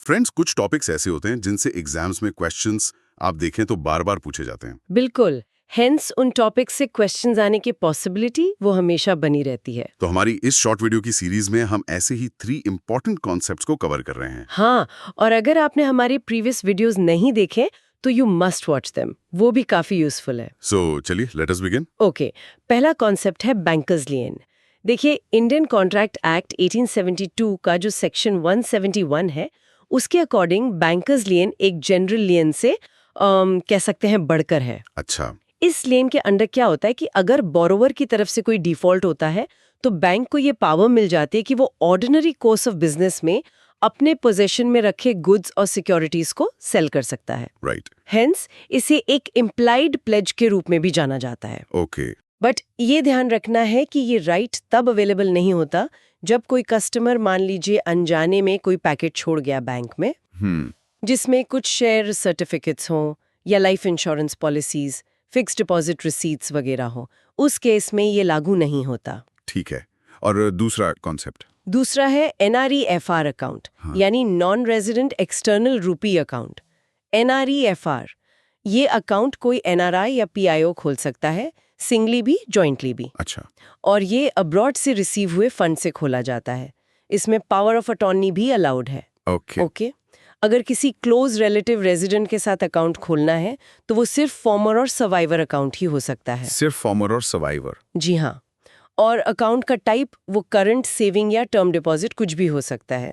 Friends, कुछ topics ऐसे होते हैं जिनसे एग्जाम्स में क्वेश्चंस आप देखें तो बार बार पूछे जाते हैं। बिल्कुल। हेंस उन टॉपिक से क्वेश्चंस आने की पॉसिबिलिटी वो हमेशा बनी रहती है। तो हमारी इस शॉर्ट वीडियो की सीरीज में हम ऐसे ही 3 इंपॉर्टेंट कॉन्सेप्ट्स को कवर कर रहे हैं। हाँ, और अगर आपने हमारे प्रीवियस वीडियोस नहीं देखे तो यू मस्ट वॉच देम, वो भी काफी यूजफुल है। सो चलिए लेट अस बिगिन। ओके, पहला कॉन्सेप्ट है बैंकर्स लिएन। देखिए, इंडियन कॉन्ट्रैक्ट एक्ट 1872 का जो सेक्शन 171 है, उसके अकॉर्डिंग बैंकर्स लिएन एक जनरल लिएन से कह सकते हैं बढ़कर है। अच्छा। इस लेन के अंडर क्या होता है कि अगर बोरोवर की तरफ से कोई डिफॉल्ट होता है तो बैंक को ये पावर मिल जाती है कि वो ऑर्डिनरी कोर्स ऑफ बिजनेस में अपने पोजीशन में रखे गुड्स और सिक्योरिटीज को सेल कर सकता है। राइट। हेंस इसे एक इम्प्लाइड प्लेज के रूप में भी जाना जाता है। ओके। बट ये ध्यान रखना है कि ये राइट तब अवेलेबल नहीं होता जब कोई कस्टमर मान लीजिए अनजाने में कोई पैकेट छोड़ गया बैंक में, जिसमें कुछ शेयर सर्टिफिकेट्स हों या life insurance policies, fixed deposit receipts वगैरह हो। उस केस में ये लागू नहीं होता। ठीक है। और दूसरा कॉन्सेप्ट? दूसरा है NREFR अकाउंट, यानी नॉन रेजिडेंट एक्सटर्नल रूपी अकाउंट। NREFR ये अकाउंट कोई NRI या PIO खोल सकता है, सिंगली भी जॉइंटली भी। अच्छा। और ये अब्रॉड से रिसीव हुए फंड से खोला जाता है। इसमें पावर ऑफ अटॉर्नी भी अलाउड है। ओके। अगर किसी क्लोज रिलेटिव रेजिडेंट के साथ अकाउंट खोलना है तो वो सिर्फ फॉर्मर और सर्वाइवर अकाउंट ही हो सकता है। सिर्फ फॉर्मर और सर्वाइवर? जी हाँ। और अकाउंट का टाइप वो करंट, सेविंग या टर्म डिपॉजिट कुछ भी हो सकता है।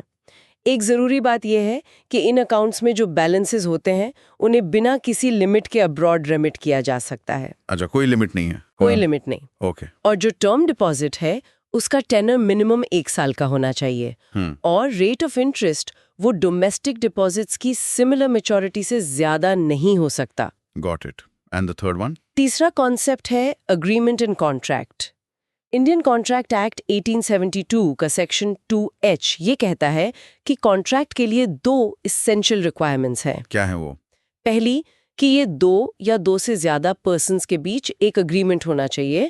एक जरूरी बात यह है कि इन अकाउंट्स में जो बैलेंसेस होते हैं उन्हें बिना किसी लिमिट के अब्रॉड रेमिट किया जा सकता है। अच्छा, कोई लिमिट नहीं है? कोई लिमिट नहीं। ओके। और जो टर्म डिपॉजिट है उसका टेनर मिनिमम 1 साल का होना चाहिए। और रेट ऑफ इंटरेस्ट वो डोमेस्टिक डिपॉजिट्स की सिमिलर मैच्योरिटी से ज्यादा नहीं हो सकता। Got it. And the third one? तीसरा कॉन्सेप्ट है agreement and contract. Indian contract act 1872 का सेक्शन 2H ये कहता है कि कॉन्ट्रैक्ट के लिए 2 इसेंशियल रिक्वायरमेंट्स हैं। क्या है वो? पहली कि ये 2 या 2 से ज्यादा पर्सन्स के बीच एक अग्रीमेंट होना चाहिए।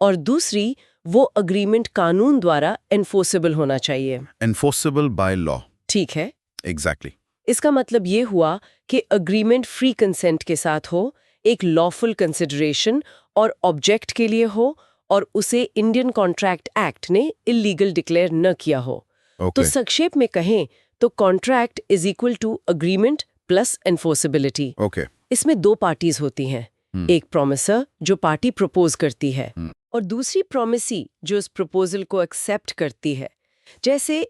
और दूसरी, वो अग्रीमेंट कानून द्वारा एनफोर्सेबल होना चाहिए। Enforceable by law? ठीक है, एग्जैक्टली। इसका मतलब ये हुआ कि अग्रीमेंट फ्री कंसेंट के साथ हो, एक लॉफुल कंसिडरेशन और ऑब्जेक्ट के लिए हो, और उसे इंडियन कॉन्ट्रैक्ट एक्ट ने इलीगल डिक्लेयर न किया हो। तो संक्षेप में कहें तो contract is equal to agreement plus enforceability. इसमें 2 पार्टीज होती हैं, एक प्रोमिसर जो पार्टी प्रपोज करती है और दूसरी प्रोमिसी जो उस प्रपोजल को एक्सेप्ट करती है। जैसे